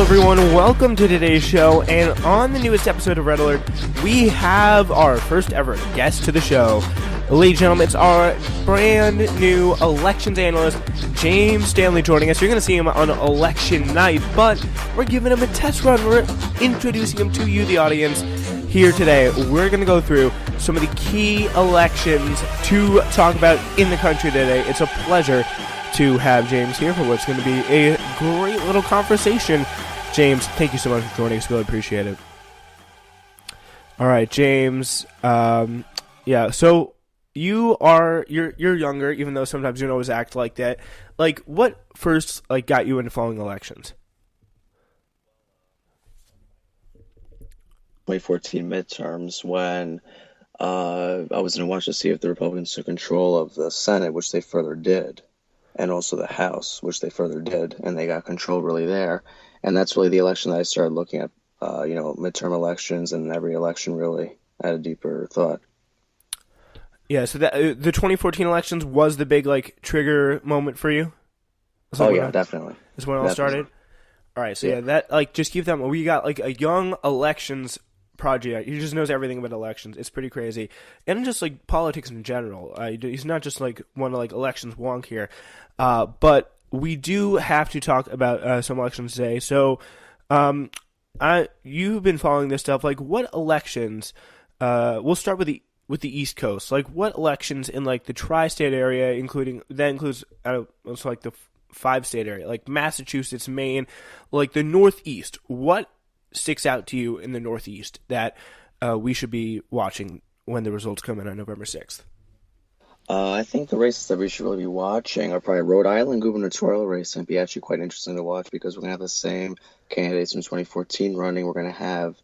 everyone, welcome to today's show, and on the newest episode of Red Alert, we have our first ever guest to the show. Ladies and gentlemen, it's our brand new elections analyst, James Stanley, joining us. You're going to see him on election night, but we're giving him a test run. We're introducing him to you, the audience, here today. We're going to go through some of the key elections to talk about in the country today. It's a pleasure to have James here for what's going to be a great little conversation. James, thank you so much for joining us. Really appreciate it. All right, James. So you're younger, even though sometimes you don't always act like that. Like, what first got you into following elections? 2014 midterms when I was going to watch to see if the Republicans took control of the Senate, which they further did, and also the House, which they further did, and they got control really there. And that's really the election that I started looking at, midterm elections and every election really had a deeper thought. Yeah, so the 2014 elections was the big trigger moment for you? Definitely. That's when it all started? All right, so that just keep that. We got a young elections project. He just knows everything about elections. It's pretty crazy, and just politics in general. He's not just one of elections wonk here, but we do have to talk about some elections today. So, you've been following this stuff. What elections? We'll start with the East Coast. What elections in the tri-state area, includes the 5-state area, Massachusetts, Maine, the Northeast. What sticks out to you in the Northeast that we should be watching when the results come in on November 6th? I think the races that we should really be watching are probably Rhode Island gubernatorial race. It'd be actually quite interesting to watch because we're going to have the same candidates from 2014 running. We're going to have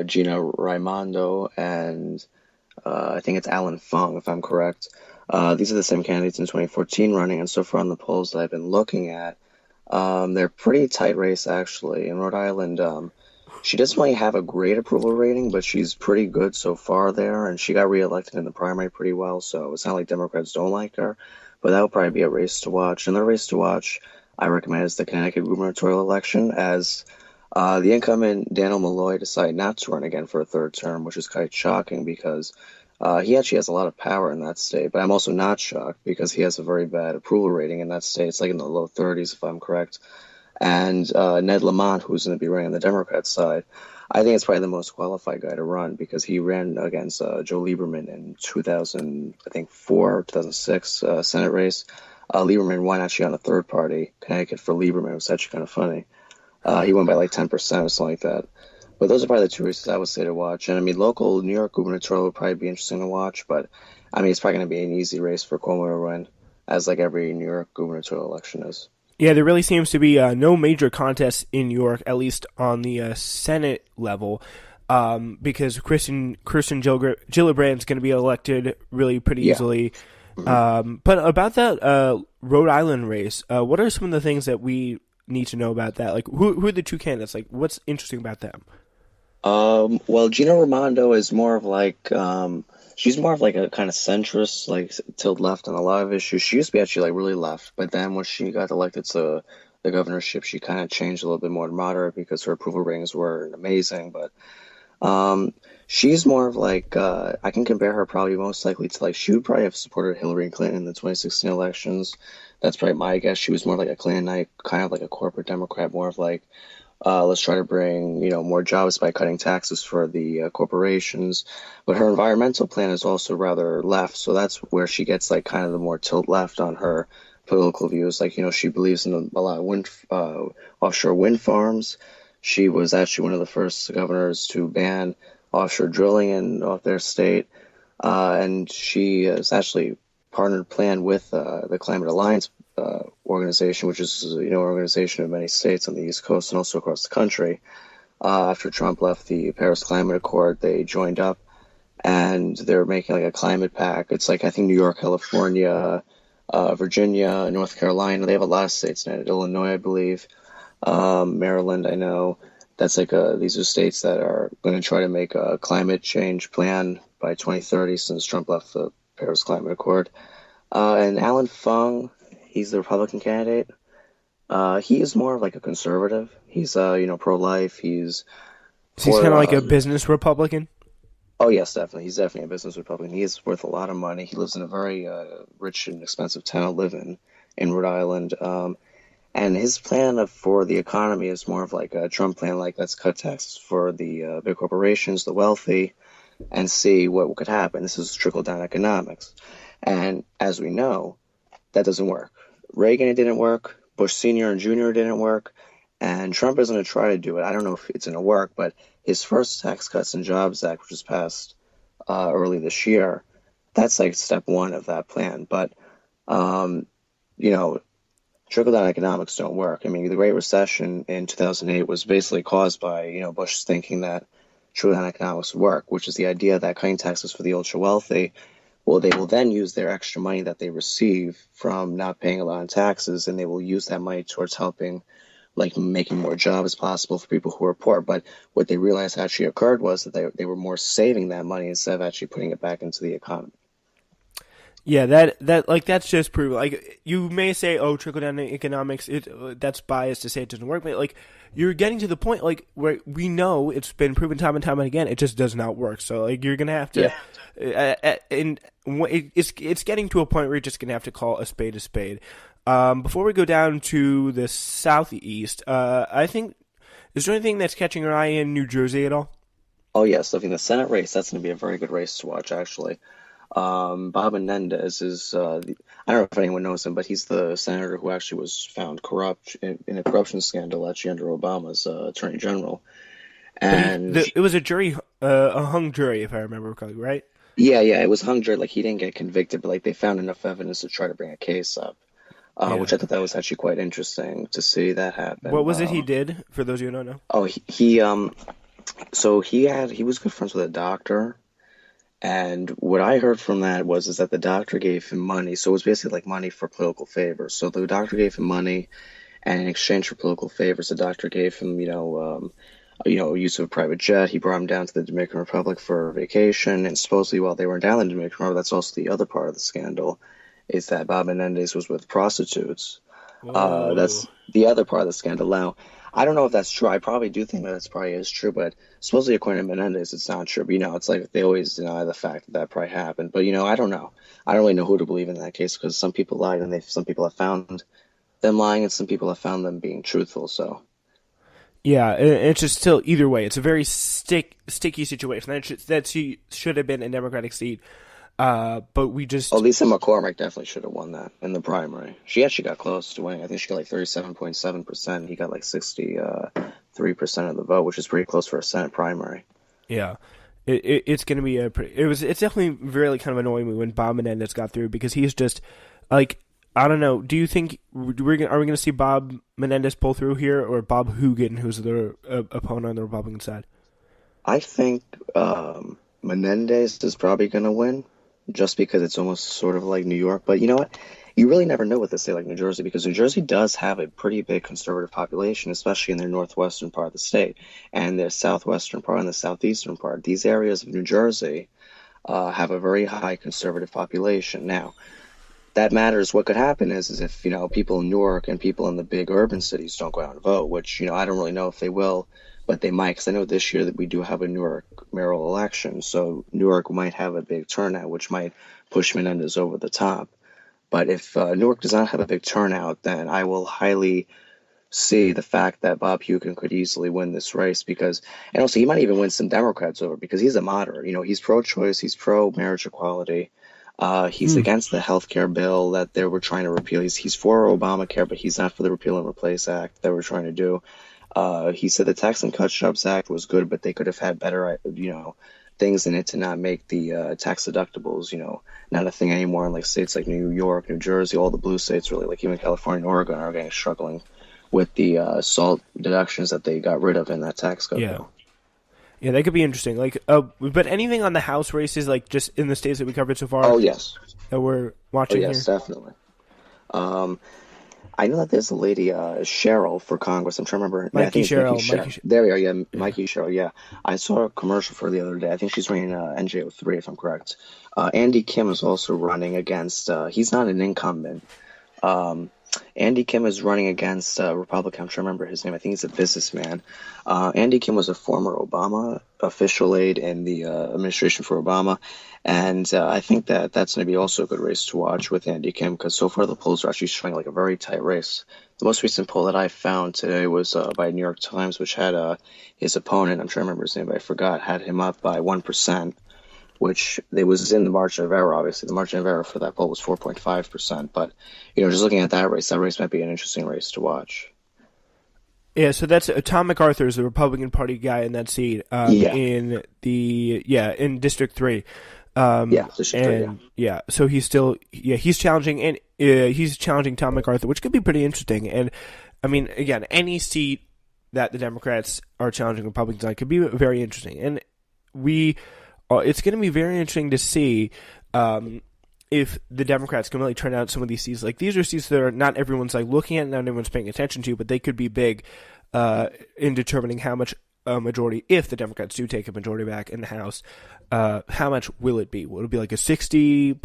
Gina Raimondo and I think it's Alan Fung, if I'm correct. These are the same candidates in 2014 running, and so far on the polls that I've been looking at, they're pretty tight race, actually. In Rhode Island, she doesn't really have a great approval rating, but she's pretty good so far there, and she got reelected in the primary pretty well, so it's not like Democrats don't like her, but that would probably be a race to watch. Another race to watch I recommend is the Connecticut gubernatorial election, as the incumbent Daniel Malloy decided not to run again for a third term, which is quite shocking because he actually has a lot of power in that state. But I'm also not shocked because he has a very bad approval rating in that state. It's in the low 30s, if I'm correct. And Ned Lamont, who's going to be running on the Democrat side, I think it's probably the most qualified guy to run because he ran against Joe Lieberman in 2004, 2006 Senate race. Lieberman won actually on the third party, Connecticut for Lieberman. It was actually kind of funny. He won by 10% or something like that. But those are probably the two races I would say to watch. And local New York gubernatorial would probably be interesting to watch. But it's probably going to be an easy race for Cuomo to win, as every New York gubernatorial election is. Yeah, there really seems to be no major contests in New York, at least on the Senate level, because Kristen Gillibrand's going to be elected really pretty easily. Mm-hmm. But about that Rhode Island race, what are some of the things that we need to know about that? Who are the two candidates? What's interesting about them? Well, Gina Raimondo is more of she's more of a kind of centrist, tilt left on a lot of issues. She used to be actually really left, but then when she got elected to the governorship, she kind of changed a little bit more moderate because her approval ratings weren't amazing. But she's more of I can compare her probably most likely to she would probably have supported Hillary Clinton in the 2016 elections. That's probably my guess. She was more like a Clintonite, kind of like a corporate Democrat, more of let's try to bring, more jobs by cutting taxes for the corporations. But her environmental plan is also rather left. So that's where she gets kind of the more tilt left on her political views. She believes in a lot of offshore wind farms. She was actually one of the first governors to ban offshore drilling off their state. And she has actually plan with the Climate Alliance organization, which is an organization of many states on the East Coast and also across the country. After Trump left the Paris Climate Accord, they joined up and they're making a climate pact. It's I think New York, California, Virginia, North Carolina. They have a lot of states in it. Illinois, I believe, Maryland. I know that's these are states that are going to try to make a climate change plan by 2030 since Trump left the Paris Climate Accord. And Alan Fung, he's the Republican candidate. He is more of like a conservative. He's pro-life. He's So he's kind for of like a business Republican. oh yes, definitely. He's definitely a business Republican. He is worth a lot of money. He lives in a very rich and expensive town to live in Rhode Island. And his plan for the economy is more of like a Trump plan, like let's cut taxes for the big corporations, the wealthy, and see what could happen. This is trickle down economics. And as we know, that doesn't work. Reagan, it didn't work. Bush Sr. and Jr. didn't work. And Trump is going to try to do it. I don't know if it's going to work, but his first Tax Cuts and Jobs Act, which was passed early this year, that's like step one of that plan. But, um, you know, trickle down economics don't work. I mean, the Great Recession in 2008 was basically caused by, Bush thinking that trickle down economics would work, which is the idea that cutting taxes for the ultra wealthy, well, they will then use their extra money that they receive from not paying a lot in taxes, and they will use that money towards helping, like making more jobs possible for people who are poor. But what they realized actually occurred was that they were more saving that money instead of actually putting it back into the economy. Yeah, that's just proof. Like you may say, "Oh, trickle down economics," that's biased to say it doesn't work. But like you're getting to the point, like where we know it's been proven time and time and again, it just does not work. So like you're gonna have to, it's getting to a point where you're just gonna have to call a spade a spade. Before we go down to the southeast, I think is there anything that's catching your eye in New Jersey at all? Oh yes, I think the Senate race, that's going to be a very good race to watch, actually. Bob Menendez is, I don't know if anyone knows him, but he's the senator who actually was found corrupt in a corruption scandal actually under Obama's attorney general. But And it was a jury, a hung jury, if I remember correctly, right? yeah, it was hung jury. Like he didn't get convicted, but like they found enough evidence to try to bring a case up, Yeah. which I thought that was actually quite interesting to see that What happen. was it he did? For those of you who don't know. Oh, so he was good friends with a doctor. And what I heard from that was is that the doctor gave him money. So it was basically like money for political favors. So the doctor gave him money, and in exchange for political favors, the doctor gave him, use of a private jet. He brought him down to the Dominican Republic for vacation, and supposedly while they were down in the Dominican Republic, that's also the other part of the scandal, is that Bob Menendez was with prostitutes. Whoa. That's the other part of the scandal. Now, I don't know if that's true. I probably do think that that's probably is true, but supposedly according to Menendez, it's not true. But, it's like they always deny the fact that that probably happened. But I don't know. I don't really know who to believe in that case because some people lied and some people have found them lying and some people have found them being truthful. So Yeah, it's just still either way. It's a very sticky situation. Should have been a Democratic seat, but we oh, just Lisa McCormick definitely should have won that in the primary. She actually got close to winning. I think she got like 37.7%. He got like 63% of the vote, which is pretty close for a Senate primary. yeah. It's going to be it's definitely really kind of annoying me when Bob Menendez got through because he's just like I don't know. Do you think are we going to see Bob Menendez pull through here or Bob Hoogan, who's the opponent on the Republican side? I think Menendez is probably going to win just because it's almost sort of like New York. But you know what? You really never know with a state like New Jersey because New Jersey does have a pretty big conservative population, especially in their northwestern part of the state and their southwestern part and the southeastern part. These areas of New Jersey have a very high conservative population. Now, that matters. What could happen is if, people in Newark and people in the big urban cities don't go out and vote, which, I don't really know if they will, but they might, because I know this year that we do have a Newark mayoral election, so Newark might have a big turnout, which might push Menendez over the top. But if Newark does not have a big turnout, then I will highly see the fact that Bob Hugin could easily win this race and also he might even win some Democrats over because he's a moderate. He's pro-choice, he's pro-marriage equality. He's against the health care bill that they were trying to repeal. He's for Obamacare, but he's not for the Repeal and Replace Act that we're trying to do. He said the Tax and Cut Jobs Act was good, but they could have had better, things in it to not make the tax deductibles, not a thing anymore in like states like New York, New Jersey, all the blue states really, like even California and Oregon are getting struggling with the SALT deductions that they got rid of in that tax code Yeah. bill. Yeah, that could be interesting. Like, but anything on the House races, like just in the states that we covered so far Oh yes, that we're oh watching yes, here. definitely. Um, I know that there's a lady, Cheryl, for Congress. I'm trying to remember. Yeah, I Mikey think it's Mikey Sherrill, Sherrill. There we are. Yeah, Mikey Sherrill. Yeah, I saw a commercial for her the other day. I think she's running NJ03, if I'm correct. Andy Kim is also running against. He's not an incumbent. Um, Andy Kim is running against a Republican. I'm trying to remember his name. I think he's a businessman. Andy Kim was a former Obama official aide in the administration for Obama, and I think that that's going to be also a good race to watch with Andy Kim because so far the polls are actually showing like a very tight race. The most recent poll that I found today was by New York Times, which had his opponent, I'm trying to remember his name, but I forgot, had him up by 1%, which they was in the margin of error. Obviously, the margin of error for that poll was 4.5%. But just looking at that race might be an interesting race to watch. Yeah, so that's Tom MacArthur is the Republican Party guy in that seat Yeah, in District 3. yeah, the shifter, yeah. And yeah, so he's challenging and he's challenging Tom MacArthur, which could be pretty interesting. And I mean, again, any seat that the Democrats are challenging Republicans on could be very interesting. And it's going to be very interesting to see if the Democrats can really turn out some of these seats. Like, these are seats that are not everyone's like looking at, not everyone's paying attention to, but they could be big in determining how much majority, if the Democrats do take a majority back in the House, how much will it be? Will it be like a 60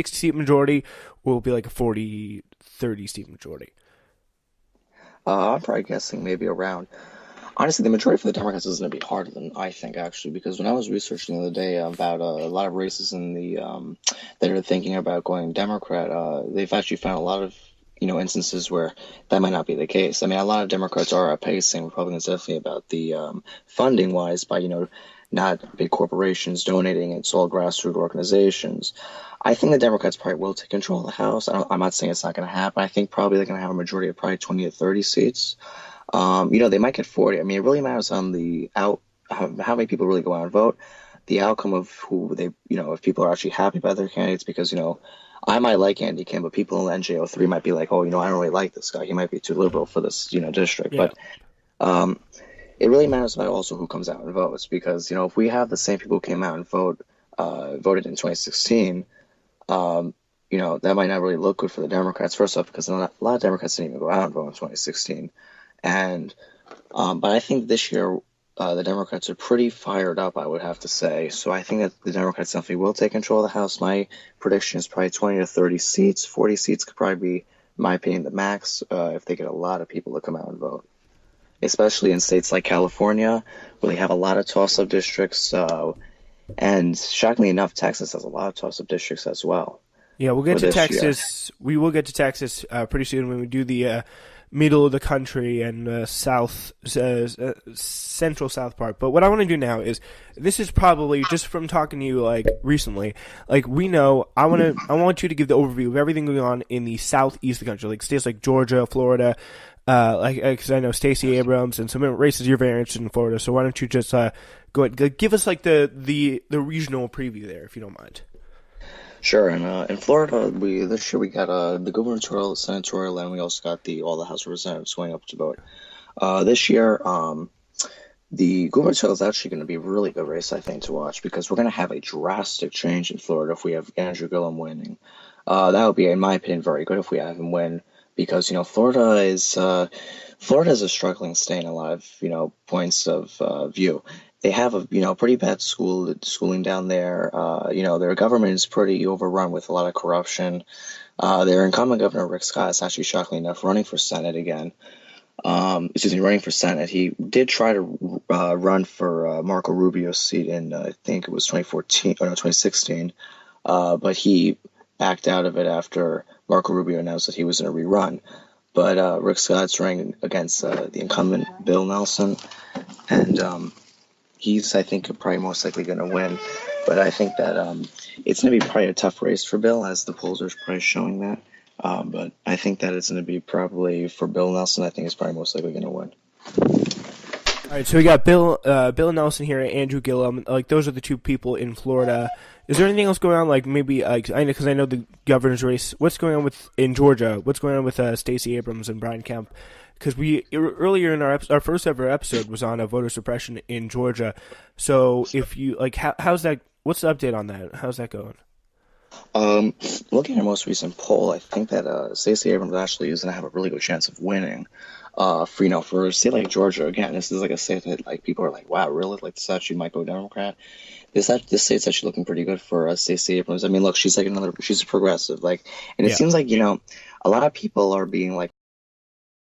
seat majority, or will it be like a 40-30 seat majority? I'm probably guessing maybe around. Honestly, the majority for the Democrats is going to be harder than I think, actually, because when I was researching the other day about a lot of races in the that are thinking about going Democrat, they've actually found a lot of instances where that might not be the case. I mean, a lot of Democrats are outpacing Republicans definitely about the funding wise by not big corporations donating. It's all grassroots organizations. I think the Democrats probably will take control of the House. I'm not saying it's not going to happen. I think probably they're going to have a majority of probably 20 to 30 seats. They might get 40. I mean, it really matters on how many people really go out and vote, the outcome of who they, if people are actually happy about their candidates, because, I might like Andy Kim, but people in NJ03 might be like, oh, I don't really like this guy. He might be too liberal for this, district. Yeah. But it really matters about also who comes out and votes, because, if we have the same people who came out and voted in 2016, that might not really look good for the Democrats. First off, because a lot of Democrats didn't even go out and vote in 2016. And but I think this year the Democrats are pretty fired up, I would have to say. So I think that the Democrats definitely will take control of the House. My prediction is probably 20 to 30 seats. 40 seats could probably be, in my opinion, the max if they get a lot of people to come out and vote, especially in states like California, where they have a lot of toss-up districts. And shockingly enough, Texas has a lot of toss-up districts as well. Yeah, we'll get for to this year. Texas. We will get to Texas pretty soon when we do the middle of the country and central south part. But what I want to do now is, this is probably just from talking to you like recently. Like, we know I want you to give the overview of everything going on in the southeast of the country, like states like Georgia, Florida. Because I know Stacey Abrams and some races you're very interested in Florida. So why don't you just go ahead, give us like the regional preview there, if you don't mind. Sure, and in Florida, this year we got the gubernatorial, senatorial, and we also got all the House of Representatives going up to vote. This year, the gubernatorial is actually going to be a really good race, I think, to watch, because we're going to have a drastic change in Florida if we have Andrew Gillum winning. That would be, in my opinion, very good if we have him win, because Florida is a struggling state in a lot of points of view. They have a pretty bad schooling down there. Their government is pretty overrun with a lot of corruption. Their incumbent governor, Rick Scott, is actually shockingly enough running for Senate again. Running for Senate. He did try to run for Marco Rubio's seat in, I think it was 2016, but he backed out of it after Marco Rubio announced that he was going to rerun. But Rick Scott's running against the incumbent Bill Nelson, and he's, I think, probably most likely going to win. But I think that it's going to be probably a tough race for Bill, as the polls are probably showing that. But I think that it's going to be probably for Bill Nelson. I think it's probably most likely going to win. All right, so we got Bill Nelson here, Andrew Gillum. Like, those are the two people in Florida. Is there anything else going on? Like, maybe because I know the governor's race. What's going on in Georgia? What's going on with Stacey Abrams and Brian Kemp? Because we earlier in our first ever episode was on voter suppression in Georgia. So if you how's that? What's the update on that? How's that going? Um, Looking at our most recent poll, I think that Stacey Abrams actually is going to have a really good chance of winning. For a state like Georgia, again, this is like a state that like people are like, wow, really? Like this actually might go Democrat. This state's actually looking pretty good for Stacey Abrams. I mean, look, she's a progressive, like, and it Yeah. seems like a lot of people are being like